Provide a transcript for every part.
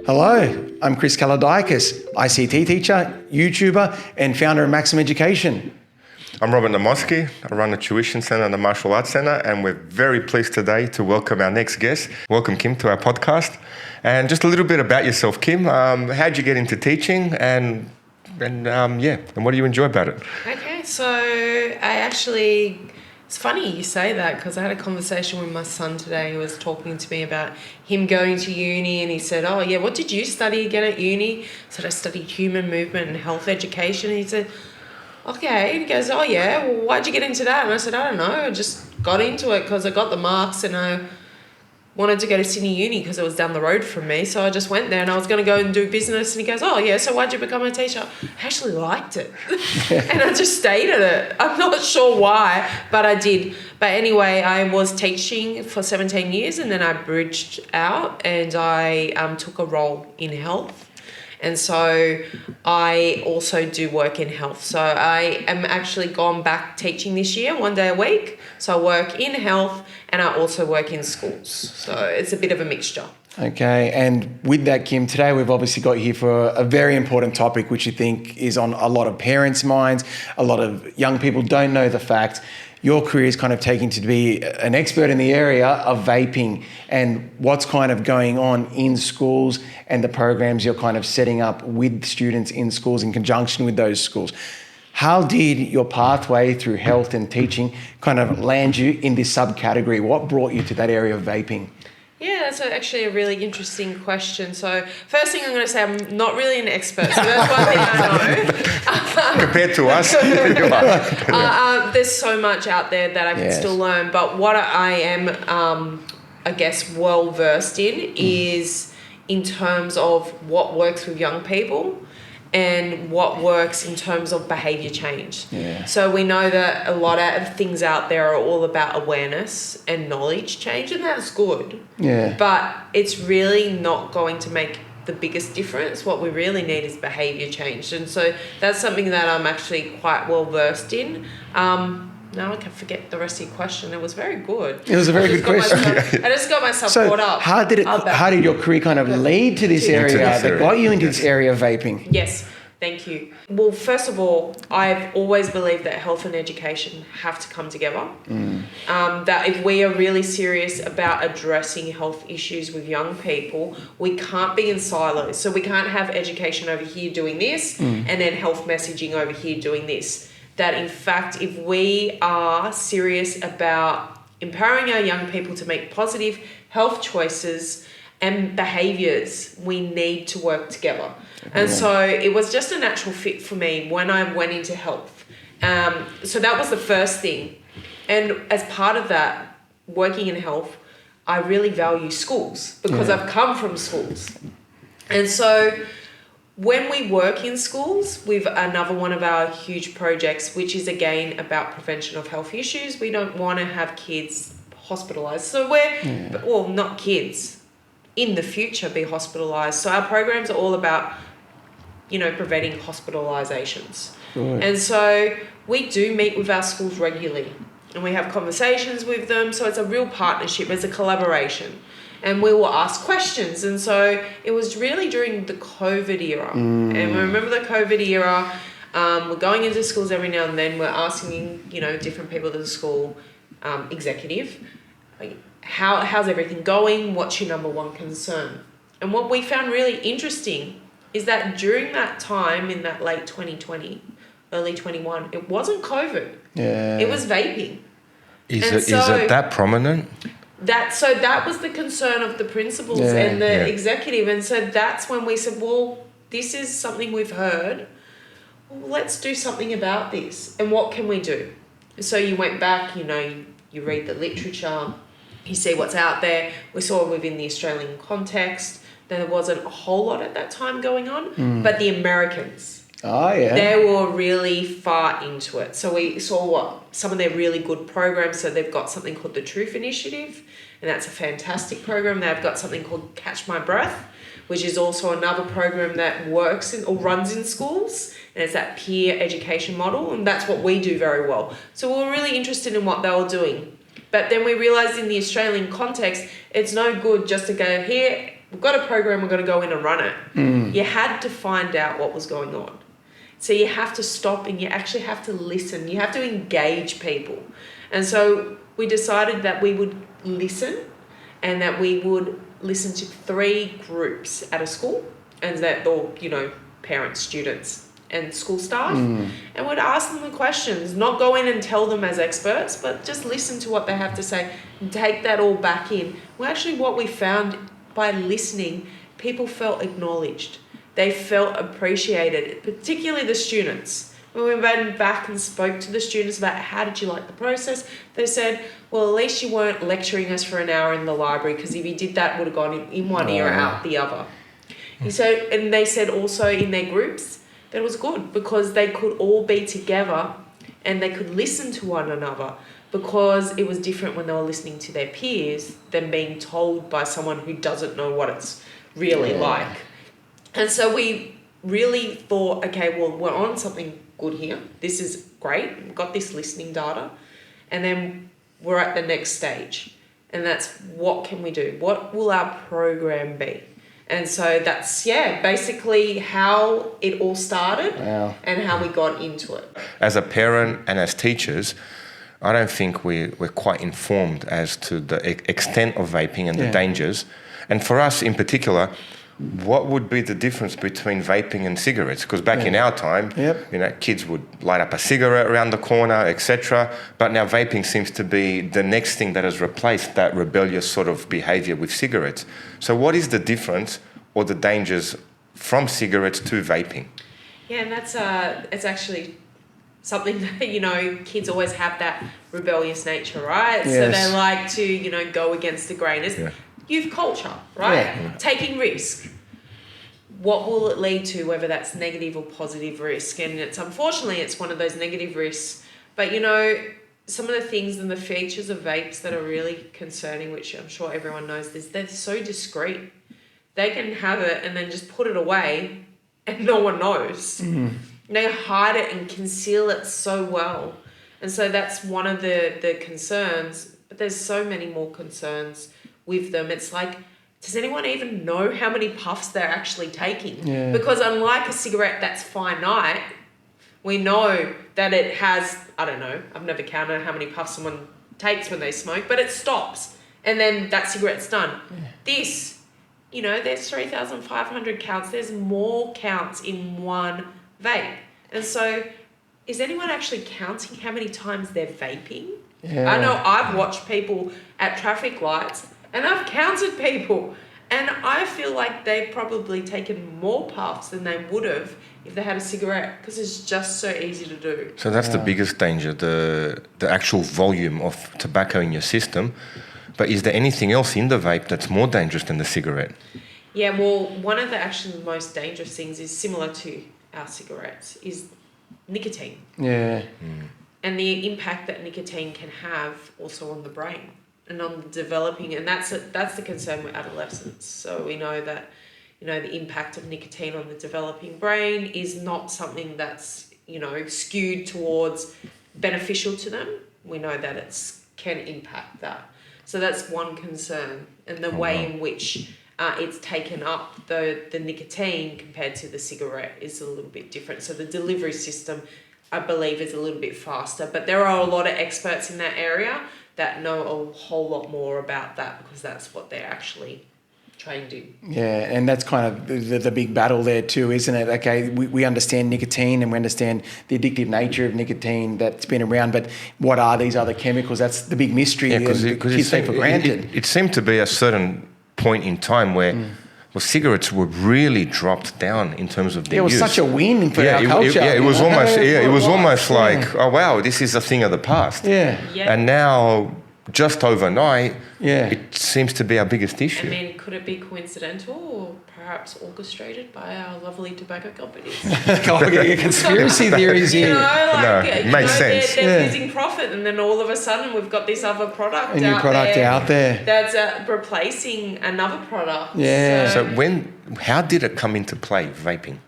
Hello, I'm Chris Kaladikis, ICT teacher, YouTuber, and founder of Maxim Education. I'm Robert Namoski. I run the Tuition Centre and the Martial Arts Centre, and we're very pleased today to welcome our next guest. Welcome, Kim, to our podcast. And just a little bit about yourself, Kim. How'd you get into teaching, and what do you enjoy about it? Okay, so it's funny you say that because I had a conversation with my son today. He was talking to me about him going to uni, and he said, "Oh yeah, what did you study again at uni?" I said, "I studied human movement and health education." And he said, "Okay." And he goes, "Oh yeah, well, why'd you get into that?" And I said, "I don't know, I just got into it because I got the marks and I wanted to go to Sydney Uni because it was down the road from me. So I just went there and I was going to go and do business." And he goes, "Oh yeah, so why'd you become a teacher?" I actually liked it. And I just stayed at it. I'm not sure why, but I did. But anyway, I was teaching for 17 years and then I bridged out and I took a role in health. And so I also do work in health. So I am actually gone back teaching this year, 1 day a week. So I work in health and I also work in schools. So it's a bit of a mixture. Okay, and with that, Kim, today we've obviously got you for a very important topic, which you think is on a lot of parents' minds. A lot of young people don't know the fact. Your career is kind of taken to be an expert in the area of vaping and what's kind of going on in schools and the programs you're kind of setting up with students in schools in conjunction with those schools. How did your pathway through health and teaching kind of land you in this subcategory? What brought you to that area of vaping? Yeah, that's actually a really interesting question. So first thing I'm going to say, I'm not really an expert. So that's one thing I know. Compared to us, you are. There's so much out there that I can still learn. But what I am, I guess, well versed in is in terms of what works with young people and what works in terms of behaviour change. Yeah. So we know that a lot of things out there are all about awareness and knowledge change, and that's good. Yeah. But it's really not going to make the biggest difference. What we really need is behaviour change. And so that's something that I'm actually quite well versed in. Now I can forget the rest of your question. It was very good. It was a very good question. I just got myself caught up. How did your career kind of lead to this area that got you into this area of vaping? Yes, thank you. Well, first of all, I've always believed that health and education have to come together. That if we are really serious about addressing health issues with young people, we can't be in silos. So we can't have education over here doing this and then health messaging over here doing this. That in fact, if we are serious about empowering our young people to make positive health choices and behaviours, we need to work together. And so it was just a natural fit for me when I went into health. So that was the first thing. And as part of that, working in health, I really value schools because I've come from schools. And so when we work in schools with another one of our huge projects, which is again about prevention of health issues, we don't want to have kids hospitalised. So well, not kids, in the future be hospitalised. So our programs are all about, preventing hospitalisations. Right. And so we do meet with our schools regularly and we have conversations with them. So it's a real partnership, it's a collaboration. And we will ask questions. And so it was really during the COVID era. And we remember the COVID era. We're going into schools every now and then. We're asking, different people at the school executive, how's everything going? What's your number one concern? And what we found really interesting is that during that time in that late 2020, early 21, it wasn't COVID. Yeah. It was vaping. Is it that prominent? That was the concern of the principals and the executive. And so that's when we said, well, this is something we've heard. Well, let's do something about this. And what can we do? So you went back, you read the literature, you see what's out there. We saw within the Australian context, there wasn't a whole lot at that time going on, but the Americans, they were really far into it. So we saw some of their really good programs. So they've got something called the Truth Initiative, and that's a fantastic program. They've got something called Catch My Breath, which is also another program that works or runs in schools. and it's that peer education model, and that's what we do very well. So we were really interested in what they were doing. But then we realised in the Australian context, it's no good just to go, here, we've got a program, we're going to go in and run it. You had to find out what was going on. So you have to stop and you actually have to listen. You have to engage people. And so we decided that we would listen, and that we would listen to 3 groups at a school, and that all, parents, students, and school staff, and would ask them the questions, not go in and tell them as experts, but just listen to what they have to say and take that all back in. Well, actually what we found by listening, people felt acknowledged. They felt appreciated, particularly the students. When we went back and spoke to the students about how did you like the process, they said, well, at least you weren't lecturing us for an hour in the library, because if you did that, it would have gone in one ear, out the other. And they said also in their groups that it was good because they could all be together and they could listen to one another, because it was different when they were listening to their peers than being told by someone who doesn't know what it's really like. And so we really thought, okay, well, we're on something good here. This is great. We've got this listening data. And then we're at the next stage. And that's, what can we do? What will our program be? And so that's, basically how it all started and how we got into it. As a parent and as teachers, I don't think we're quite informed as to the extent of vaping and the dangers. And for us in particular, what would be the difference between vaping and cigarettes? Because back in our time, kids would light up a cigarette around the corner, etc. But now vaping seems to be the next thing that has replaced that rebellious sort of behaviour with cigarettes. So what is the difference or the dangers from cigarettes to vaping? Yeah, and that's it's actually something that, kids always have that rebellious nature, right? Yes. So they like to, go against the grain. It's youth culture, right? Taking risk. What will it lead to, whether that's negative or positive risk? And unfortunately, it's one of those negative risks. But, some of the things and the features of vapes that are really concerning, which I'm sure everyone knows, is they're so discreet. They can have it and then just put it away and no one knows. They hide it and conceal it so well. And so that's one of the concerns. But there's so many more concerns with them. It's like, does anyone even know how many puffs they're actually taking? Because unlike a cigarette that's finite, we know that it has, I don't know, I've never counted how many puffs someone takes when they smoke, but it stops and then that cigarette's done. This, there's 3,500 counts. There's more counts in one vape. And so is anyone actually counting how many times they're vaping? I know I've watched people at traffic lights and I've counted people, and I feel like they've probably taken more puffs than they would have if they had a cigarette, because it's just so easy to do. So that's the biggest danger, the actual volume of tobacco in your system. But is there anything else in the vape that's more dangerous than the cigarette? Yeah, well, one of the actually most dangerous things is similar to our cigarettes, is nicotine. And the impact that nicotine can have also on the brain and on the developing, and that's the concern with adolescents. So we know that, the impact of nicotine on the developing brain is not something that's, skewed towards beneficial to them. We know that it can impact that. So that's one concern, and the way in which it's taken up, the nicotine compared to the cigarette is a little bit different. So the delivery system, I believe, is a little bit faster, but there are a lot of experts in that area that know a whole lot more about that, because that's what they're actually trained in. Yeah, and that's kind of the big battle there too, isn't it? Okay, we understand nicotine and we understand the addictive nature of nicotine that's been around, but what are these other chemicals? That's the big mystery because kids take for granted. It seemed to be a certain point in time where cigarettes were really dropped down in terms of their use. It was such a win for our culture. It was almost like, oh wow, this is a thing of the past. And now, just overnight, it seems to be our biggest issue. I mean, could it be coincidental or perhaps orchestrated by our lovely tobacco companies? Conspiracy theories here. It makes sense. They're losing profit, and then all of a sudden we've got this other product, out there that's replacing another product. So how did it come into play, vaping?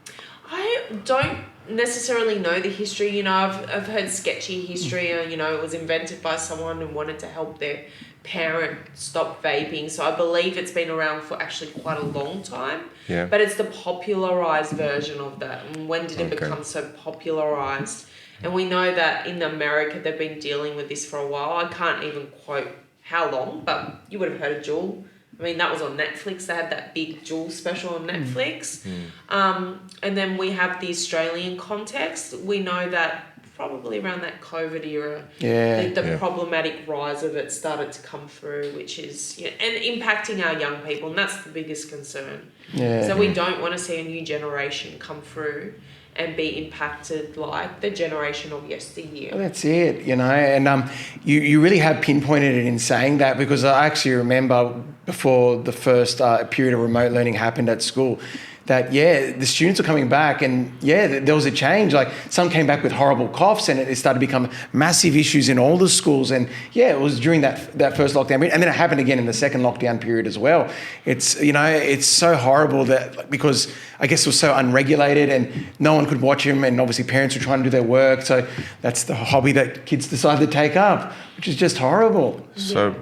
I don't necessarily know the history. You know, I've heard sketchy history. You know, it was invented by someone who wanted to help their parent stop vaping. So I believe it's been around for actually quite a long time. Yeah. But it's the popularized version of that. And when did it become so popularized? And we know that in America they've been dealing with this for a while. I can't even quote how long, but you would have heard of Juul. I mean, that was on Netflix. They had that big Juul special on Netflix. And then we have the Australian context. We know that probably around that COVID era, the problematic rise of it started to come through, which is, and impacting our young people. And that's the biggest concern. Yeah. So we don't want to see a new generation come through and be impacted like the generation of yesteryear. Well, that's it, and you really have pinpointed it in saying that, because I actually remember before the first period of remote learning happened at school, that the students were coming back, and there was a change. Like, some came back with horrible coughs, and it started to become massive issues in all the schools. And it was during that first lockdown period, and then it happened again in the second lockdown period as well. It's it's so horrible that, because I guess it was so unregulated and no one could watch them, and obviously parents were trying to do their work, so that's the hobby that kids decide to take up, which is just horrible. So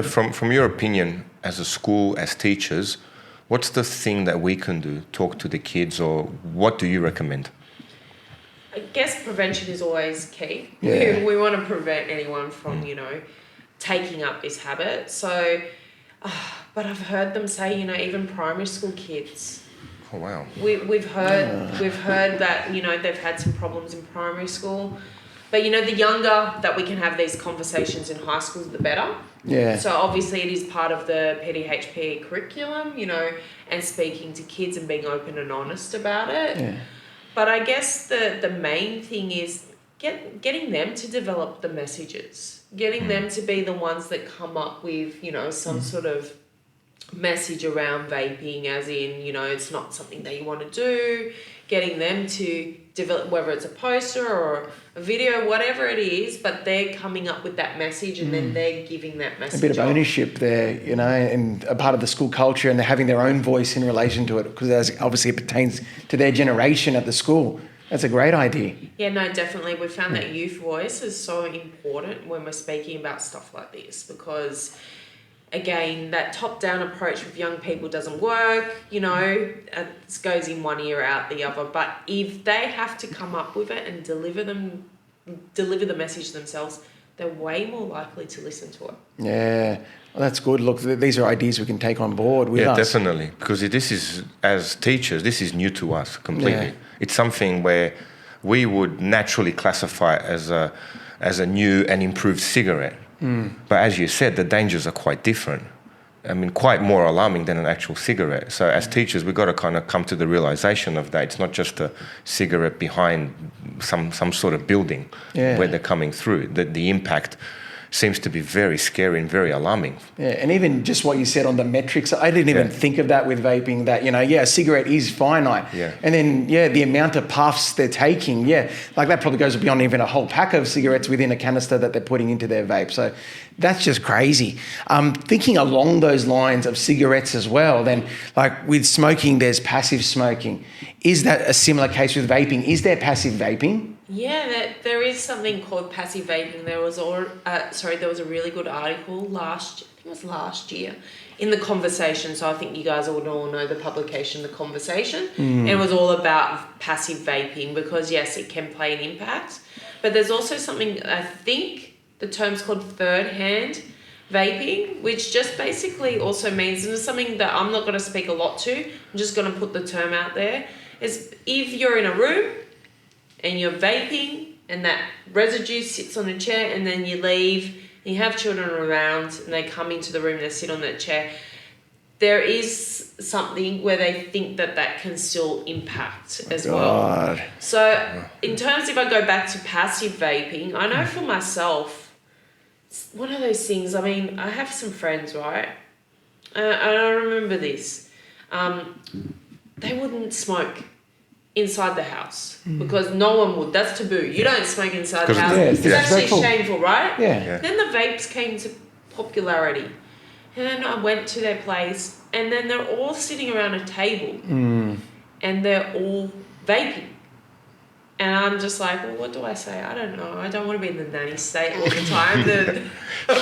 from your opinion, as a school, as teachers, what's the thing that we can do? Talk to the kids, or what do you recommend? I guess prevention is always key. Yeah. We want to prevent anyone from, taking up this habit. So, but I've heard them say, even primary school kids. Oh, wow. We've heard that, they've had some problems in primary school. But, the younger that we can have these conversations in high school, the better. Yeah. So obviously it is part of the PDHP curriculum, and speaking to kids and being open and honest about it. Yeah. But I guess the main thing is getting them to develop the messages, getting them to be the ones that come up with, some sort of message around vaping, as in, it's not something that you want to do, getting them to develop, whether it's a poster or a video, whatever it is, but they're coming up with that message, and then they're giving that message. A bit of ownership there, and a part of the school culture, and they're having their own voice in relation to it, because obviously it pertains to their generation at the school. That's a great idea. Yeah, no, definitely. We found that youth voice is so important when we're speaking about stuff like this, because again, that top-down approach with young people doesn't work, it goes in one ear, out the other. But if they have to come up with it and deliver the message themselves, they're way more likely to listen to it. Yeah, well, that's good. Look, these are ideas we can take on board with us. Yeah, definitely. Because this is, as teachers, this is new to us completely. Yeah. It's something where we would naturally classify it as a new and improved cigarette. But as you said, the dangers are quite different. I mean, quite more alarming than an actual cigarette. So as teachers, we've got to kind of come to the realization of that. It's not just a cigarette behind some sort of building where they're coming through. The impact seems to be very scary and very alarming. Yeah, and even just what you said on the metrics, I didn't even think of that with vaping, that, a cigarette is finite. Yeah. And then, the amount of puffs they're taking, like that probably goes beyond even a whole pack of cigarettes within a canister that they're putting into their vape. So that's just crazy. Thinking along those lines of cigarettes as well, then, like with smoking, there's passive smoking. Is that a similar case with vaping? Is there passive vaping? Yeah, there is something called passive vaping. There was a really good article last year in The Conversation. So I think you guys all know the publication, The Conversation. And it was all about passive vaping, because yes, it can play an impact. But there's also something, I think the term's called third-hand vaping, which just basically also means, and it's something that I'm not going to speak a lot to, I'm just going to put the term out there, is if you're in a room and you're vaping and that residue sits on a chair, and then you leave and you have children around and they come into the room and they sit on that chair, there is something where they think that can still impact as well. So in terms, if I go back to passive vaping, I know for myself, it's one of those things. I mean, I have some friends, right? I remember this. They wouldn't smoke inside the house because no one would. That's taboo. You don't smoke inside the house. It's actually shameful, right? Yeah. Then the vapes came to popularity. And then I went to their place, and then they're all sitting around a table and they're all vaping. And I'm just like, well, what do I say? I don't know. I don't want to be in the nanny state all the time, the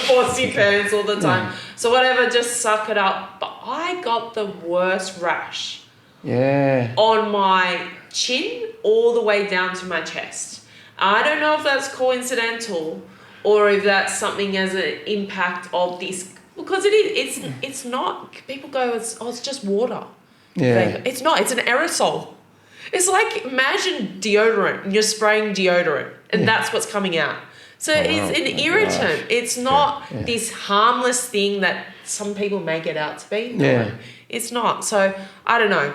bossy parents all the time. So whatever, just suck it up. But I got the worst rash on my chin all the way down to my chest. I don't know if that's coincidental or if that's something as an impact of this, because it's not. People go, it's just water. Yeah. It's not. It's an aerosol. It's like, imagine deodorant, and you're spraying deodorant, and that's what's coming out. So it's an irritant. It's not this harmless thing that some people make it out to be. No, it's not. So I don't know.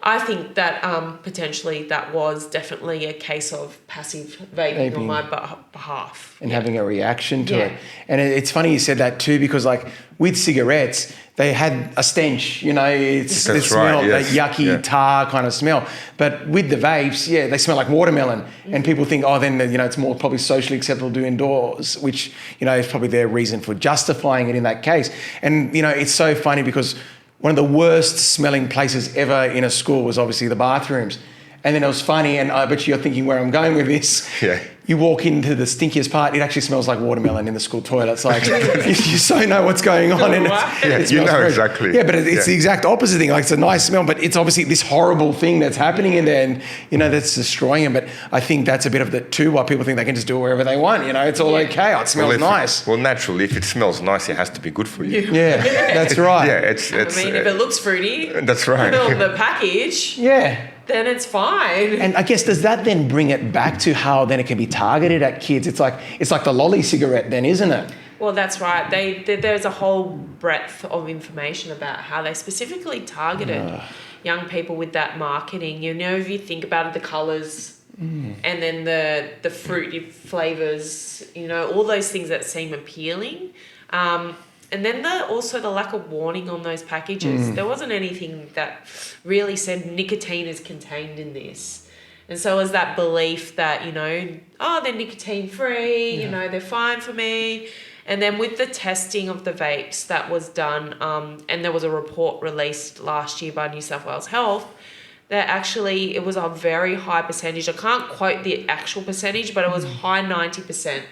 I think that potentially that was definitely a case of passive vaping. On my behalf. And having a reaction to it. And it's funny you said that too, because like with cigarettes, they had a stench, it's the smell, that yucky tar kind of smell. But with the vapes, they smell like watermelon. And people think, then, it's more probably socially acceptable to do indoors, which, is probably their reason for justifying it in that case. And, it's so funny because one of the worst smelling places ever in a school was obviously the bathrooms. And then it was funny, and I bet you're thinking where I'm going with this. Yeah. You walk into the stinkiest part, it actually smells like watermelon in the school toilets. Like, you so know what's going on. And it you know great. exactly. Yeah, but it's the exact opposite thing. Like, it's a nice smell, but it's obviously this horrible thing that's happening in there, and, that's destroying them. But I think that's a bit of the too why people think they can just do it wherever they want. It's all okay. It smells nice. Naturally, if it smells nice, it has to be good for you. Yeah, that's right. Yeah, it's. If it looks fruity. That's right. On the package. Yeah. Then it's fine. And I guess, does that then bring it back to how then it can be targeted at kids? It's like the lolly cigarette then, isn't it? Well, that's right. There's a whole breadth of information about how they specifically targeted young people with that marketing. If you think about it, the colours and then the fruity flavours, all those things that seem appealing. And then also the lack of warning on those packages. There wasn't anything that really said nicotine is contained in this. And so it was that belief that, they're nicotine free, they're fine for me. And then with the testing of the vapes that was done, and there was a report released last year by New South Wales Health, that actually it was a very high percentage. I can't quote the actual percentage, but it was high 90%.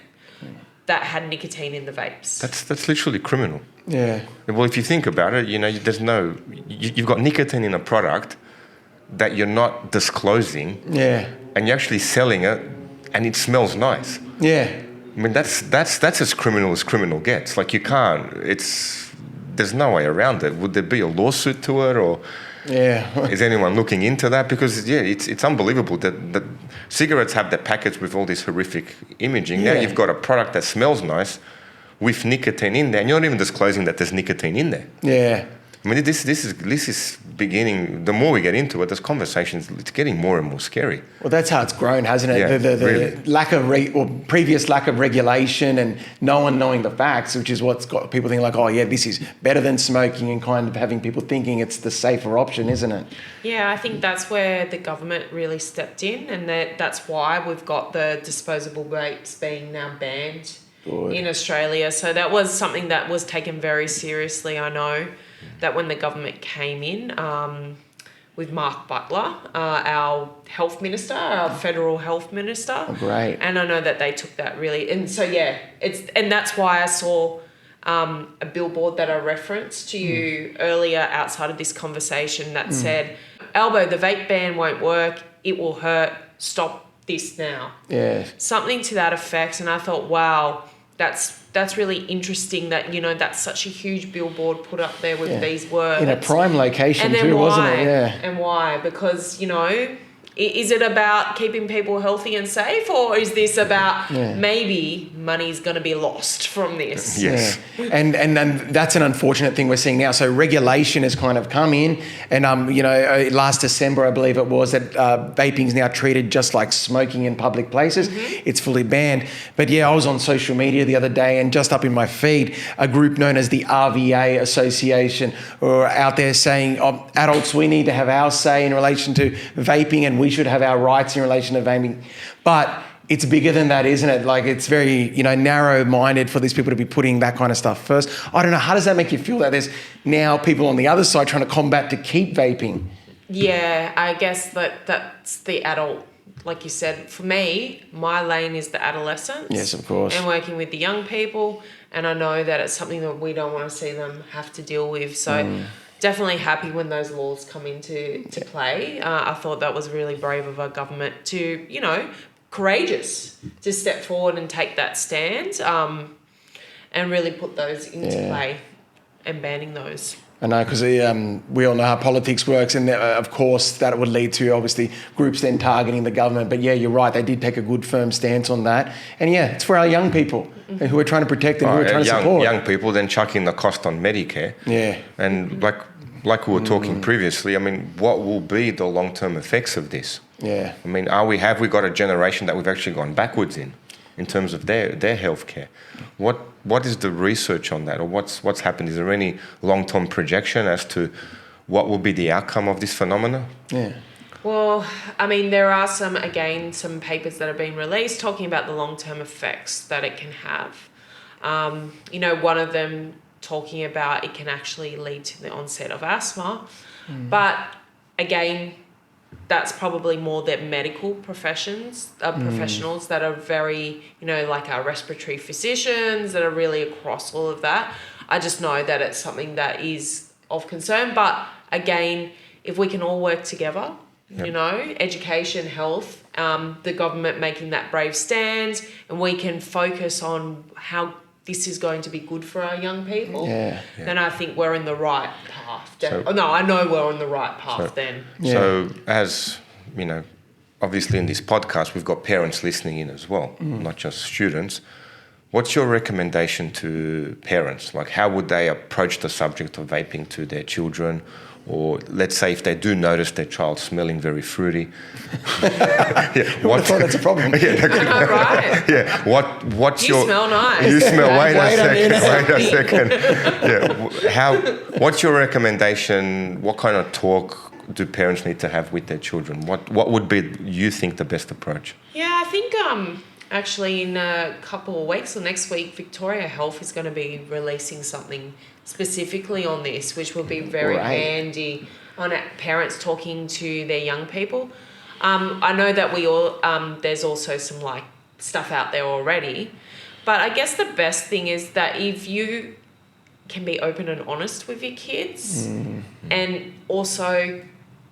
That had nicotine in the vapes. That's literally criminal. Yeah. Well, if you think about it, you've got nicotine in a product that you're not disclosing. Yeah. And you're actually selling it, and it smells nice. Yeah. I mean, that's as criminal gets. Like, you can't. There's no way around it. Would there be a lawsuit to it, or? Yeah. Is anyone looking into that? Because it's unbelievable that cigarettes have their package with all this horrific imaging. Now you've got a product that smells nice with nicotine in there, and you're not even disclosing that there's nicotine in there. Yeah. I mean, this is beginning. The more we get into it, this conversation's it's getting more and more scary. Well, that's how it's grown, hasn't it? Yeah, The really. lack of previous lack of regulation and no one knowing the facts, which is what's got people thinking like, this is better than smoking, and kind of having people thinking it's the safer option, isn't it? Yeah, I think that's where the government really stepped in, and that's why we've got the disposable vapes being now banned in Australia. So that was something that was taken very seriously, I know. That when the government came in with Mark Butler, our health minister, our federal health minister. Oh, great. And I know that they took that really. And so, and that's why I saw a billboard that I referenced to you earlier outside of this conversation that said, Albo, the vape ban won't work. It will hurt. Stop this now. Yeah. Something to that effect. And I thought, wow, that's really interesting that, that's such a huge billboard put up there with these words. In a prime location too, wasn't it? Yeah. And why? Because, is it about keeping people healthy and safe, or is this about maybe money's going to be lost from this? Yes. Yeah. And that's an unfortunate thing we're seeing now. So regulation has kind of come in, and last December I believe it was that vaping is now treated just like smoking in public places. It's fully banned. But I was on social media the other day, and just up in my feed, a group known as the RVA Association were out there saying, adults, we need to have our say in relation to vaping, and we should have our rights in relation to vaping. But it's bigger than that, isn't it? Like, it's very, narrow-minded for these people to be putting that kind of stuff first. I don't know, how does that make you feel that there's now people on the other side trying to combat to keep vaping? Yeah, I guess that's the adult like you said, for me, my lane is the adolescents. Yes, of course. And working with the young people. And I know that it's something that we don't want to see them have to deal with. So definitely happy when those laws come into play. I thought that was really brave of our government to, courageous to step forward and take that stand and really put those into play and banning those. I know, because we all know how politics works, and of course that would lead to obviously groups then targeting the government. But yeah, you're right, they did take a good firm stance on that. And yeah, it's for our young people who we're trying to protect and who we're trying to support. Young people then chucking the cost on Medicare. Yeah. And like we were talking previously, I mean, what will be the long-term effects of this? Yeah. I mean, have we got a generation that we've actually gone backwards in terms of their healthcare? What is the research on that, or what's happened? Is there any long-term projection as to what will be the outcome of this phenomena? Yeah. Well, I mean, there are some papers that have been released talking about the long-term effects that it can have. One of them talking about it can actually lead to the onset of asthma. But again, that's probably more the medical professionals that are very, like our respiratory physicians that are really across all of that. I just know that it's something that is of concern. But again, if we can all work together, education, health, the government making that brave stand, and we can focus on how this is going to be good for our young people, then I think we're in the right path. I know we're on the right path then. So as, obviously in this podcast, we've got parents listening in as well, not just students. What's your recommendation to parents? Like, how would they approach the subject of vaping to their children? Or let's say if they do notice their child smelling very fruity. I thought that's a problem. Right? Yeah. What's you smell nice. You smell. Wait a second. What's your recommendation? What kind of talk do parents need to have with their children? What would be, you think, the best approach? Yeah, I think actually in a couple of weeks or next week, Victoria Health is going to be releasing something specifically on this, which will be very handy on parents talking to their young people. I know that there's also some stuff out there already, but I guess the best thing is that if you can be open and honest with your kids and also,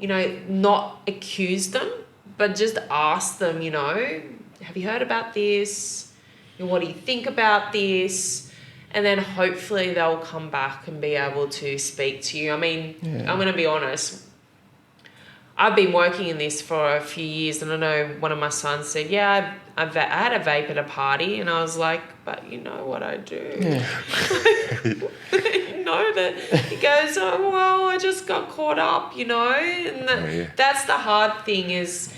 not accuse them, but just ask them, have you heard about this? What do you think about this? And then hopefully they'll come back and be able to speak to you. I mean, I'm going to be honest. I've been working in this for a few years, and I know one of my sons said, I had a vape at a party, and I was like, but you know what I do? That he goes, oh, well, I just got caught up, and that's the hard thing is,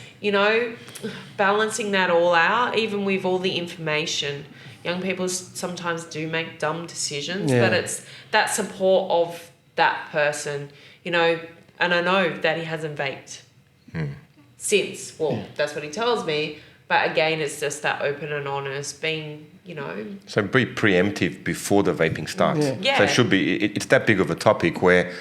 balancing that all out, even with all the information. Young people sometimes do make dumb decisions, but it's that support of that person, and I know that he hasn't vaped since. Well, that's what he tells me. But again, it's just that open and honest, being, So be preemptive before the vaping starts. So it should be, it's that big of a topic where,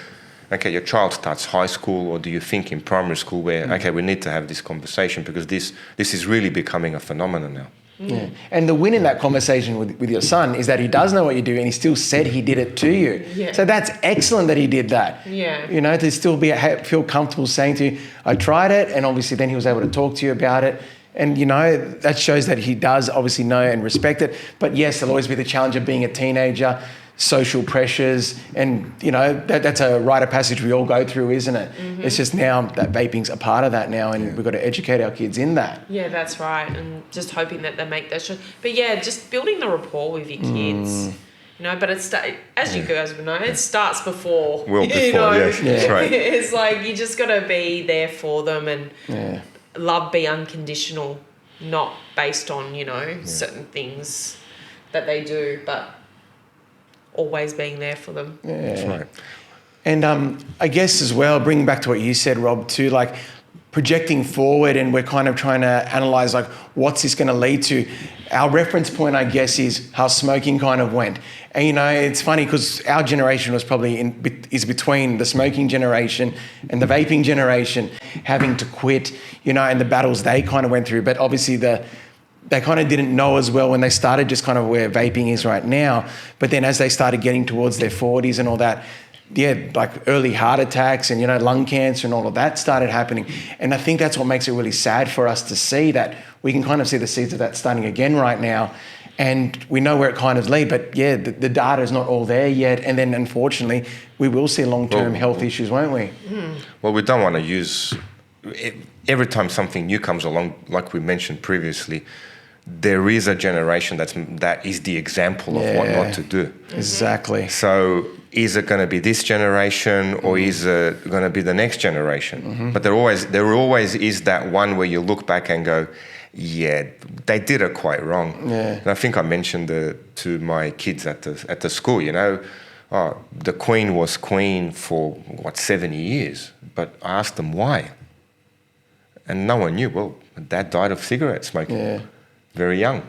okay, your child starts high school, or do you think in primary school where, okay, we need to have this conversation because this is really becoming a phenomenon now. Yeah. And the win in that conversation with your son is that he does know what you do, and he still said he did it to you. So that's excellent that he did that. To still feel comfortable saying to you, I tried it, and obviously then he was able to talk to you about it. And, that shows that he does obviously know and respect it. But yes, there'll always be the challenge of being a teenager, social pressures, and, that's a rite of passage we all go through, isn't it? It's just now that vaping's a part of that now, and we've got to educate our kids in that. Yeah, that's right. And just hoping that they make that sure. But just building the rapport with your kids. But as you guys would know, it starts before. Yes, that's right. It's like you just got to be there for them, and love be unconditional, not based on, certain things that they do, but always being there for them. That's right. And I guess as well, bringing back to what you said, Rob, too, projecting forward and we're kind of trying to analyze like what's this going to lead to. Our reference point, I guess, is how smoking kind of went. And, you know, it's funny because our generation was probably is between the smoking generation and the vaping generation, having to quit, you know, and the battles they kind of went through. But obviously they kind of didn't know as well when they started just kind of where vaping is right now. But then as they started getting towards their 40s and all that, yeah, like early heart attacks and, you know, lung cancer and all of that started happening. And I think that's what makes it really sad for us to see that we can kind of see the seeds of that starting again right now. And we know where it kind of leads, but yeah, the data is not all there yet. And then unfortunately, we will see long-term health issues, won't we? Well, we don't want to use, every time something new comes along, like we mentioned previously, there is a generation that is the example of what not to do. Exactly. So is it going to be this generation or is it going to be the next generation? But there always is that one where you look back and go, yeah, they did it quite wrong. Yeah. And I think I mentioned to my kids at the school, you know, the Queen was Queen for 70 years, but I asked them why, and no one knew. Well, Dad died of cigarette smoking, very young,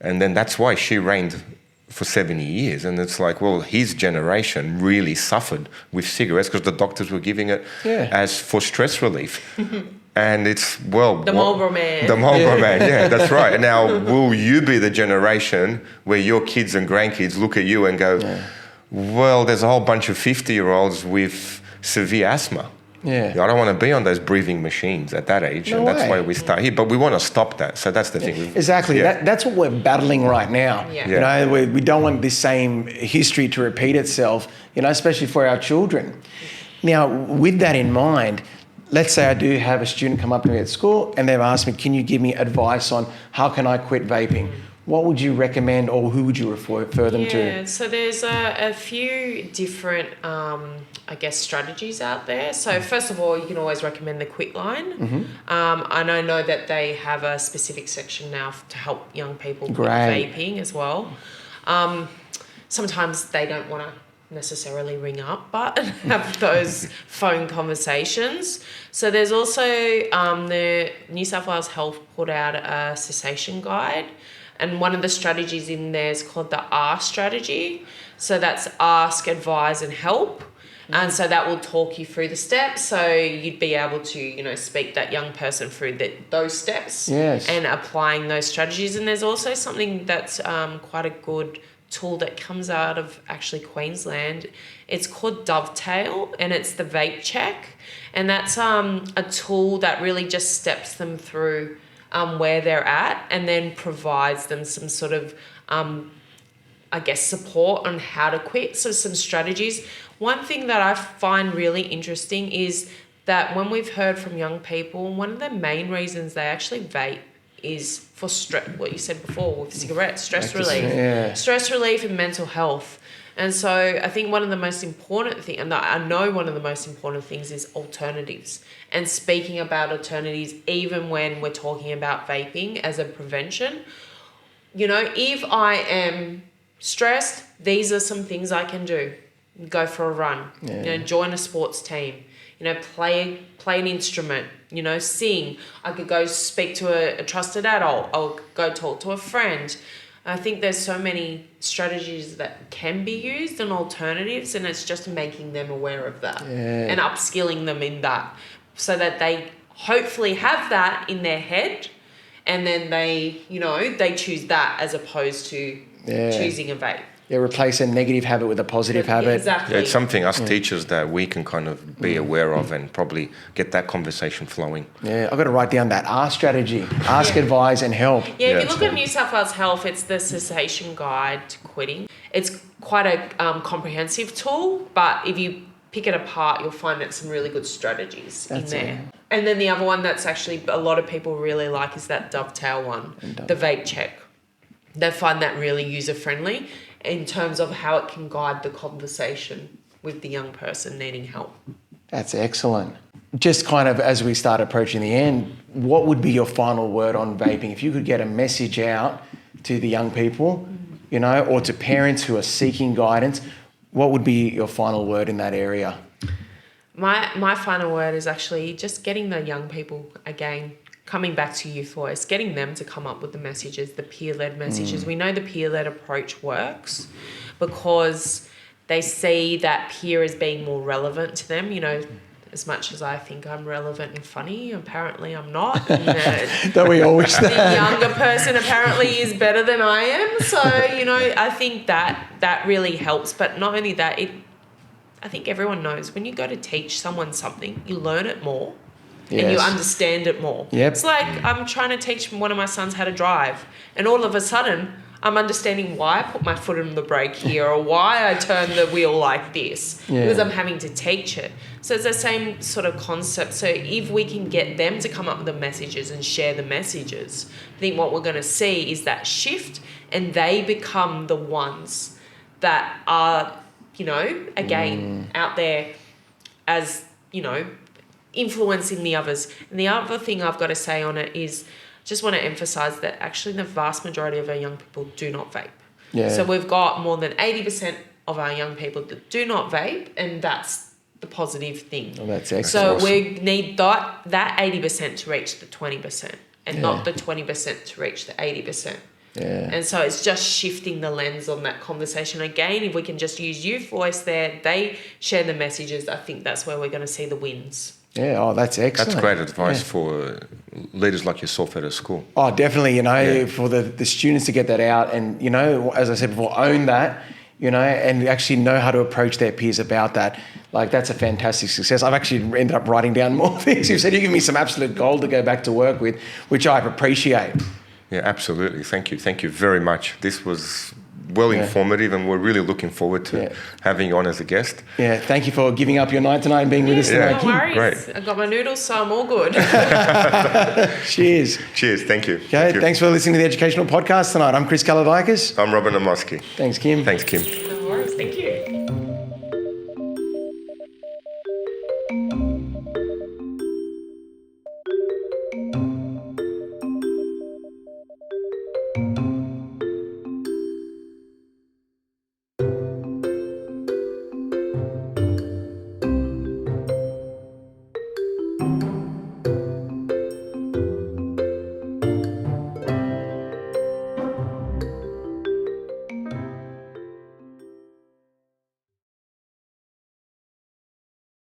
and then that's why she reigned for 70 years. And it's like, well, his generation really suffered with cigarettes because the doctors were giving it as for stress relief. And it's, well... The Marlboro Man. The Marlboro Man, yeah, that's right. Now, will you be the generation where your kids and grandkids look at you and go, well, there's a whole bunch of 50-year-olds with severe asthma. Yeah. I don't want to be on those breathing machines at that age. No and that's way. why we start here. But we want to stop that. So that's the thing. Exactly. Yeah. That's what we're battling right now. Yeah. You know, we don't want this same history to repeat itself, you know, especially for our children. Now, with that in mind, let's say I do have a student come up to me at school and they've asked me, can you give me advice on how can I quit vaping? What would you recommend or who would you refer them to? Yeah, so there's a few different, I guess, strategies out there. So first of all, you can always recommend the Quit Line. And I know that they have a specific section now to help young people quit vaping as well. Sometimes they don't want to necessarily ring up, but have those phone conversations. So there's also the New South Wales Health put out a cessation guide. And one of the strategies in there is called the R strategy. So that's ask, advise, and help. And so that will talk you through the steps. So you'd be able to, you know, speak that young person through those steps and applying those strategies. And there's also something that's quite a good tool that comes out of actually Queensland. It's called Dovetail, and it's the Vape Check. And that's a tool that really just steps them through where they're at and then provides them some sort of, I guess, support on how to quit. So some strategies. One thing that I find really interesting is that when we've heard from young people, one of the main reasons they actually vape is for stress, what you said before with cigarettes, stress relief and mental health. And so I think one of the most important things, and I know one of the most important things is alternatives, and speaking about alternatives even when we're talking about vaping as a prevention. You know, if I am stressed, these are some things I can do. Go for a run, you know, join a sports team, you know, play an instrument, you know, sing. I could go speak to a trusted adult. I'll go talk to a friend. I think there's so many strategies that can be used and alternatives, and it's just making them aware of that and upskilling them in that so that they hopefully have that in their head, and then they, you know, they choose that as opposed to choosing a vape. Yeah, replace a negative habit with a positive habit. Exactly. Yeah, it's something us teachers that we can kind of be aware of and probably get that conversation flowing. Yeah, I've got to write down that R strategy. Ask, advise, and help. Yeah, if you look at New South Wales Health, it's the cessation guide to quitting. It's quite a comprehensive tool, but if you pick it apart, you'll find that some really good strategies in there. And then the other one that's actually a lot of people really like is that Dovetail one, the Vape Check. They find that really user-friendly in terms of how it can guide the conversation with the young person needing help. That's excellent. Just kind of as we start approaching the end, what would be your final word on vaping? If you could get a message out to the young people, you know, or to parents who are seeking guidance, what would be your final word in that area? My final word is actually just getting the young people, again, coming back to youth voice, getting them to come up with the messages, the peer-led messages. We know the peer-led approach works because they see that peer as being more relevant to them. You know, as much as I think I'm relevant and funny, apparently I'm not. You know, Don't we always the younger person apparently is better than I am. So, you know, I think that really helps. But not only that, I think everyone knows when you go to teach someone something, you learn it more and you understand it more. Yep. It's like I'm trying to teach one of my sons how to drive, and all of a sudden I'm understanding why I put my foot on the brake here or why I turn the wheel like this because I'm having to teach it. So it's the same sort of concept. So if we can get them to come up with the messages and share the messages, I think what we're going to see is that shift, and they become the ones that are, you know, again, out there as, you know, influencing the others. And the other thing I've got to say on it is just want to emphasize that actually the vast majority of our young people do not vape. Yeah. So we've got more than 80% of our young people that do not vape, and that's the positive thing. Oh, that's excellent. So awesome. we need that 80% to reach the 20% and not the 20% to reach the 80%. Yeah. And so it's just shifting the lens on that conversation. Again, if we can just use youth voice there, they share the messages, I think that's where we're going to see the wins. Yeah, oh, that's excellent. That's great advice for leaders like yourself at a school. Oh, definitely, you know, for the students to get that out and, you know, as I said before, own that, you know, and actually know how to approach their peers about that. Like, that's a fantastic success. I've actually ended up writing down more things. You said you give me some absolute gold to go back to work with, which I appreciate. Yeah, absolutely. Thank you. Thank you very much. This was well informative, and we're really looking forward to having you on as a guest. Yeah, thank you for giving up your night tonight and being with us tonight. No worries. Great. I got my noodles, so I'm all good. Cheers. Cheers. Thank you. Okay, Thank you. thanks for listening to the Educational Podcast tonight. I'm Chris Kaladikis. I'm Robin Amoski. Thanks, Kim. Thanks, Kim. No worries. Thank you.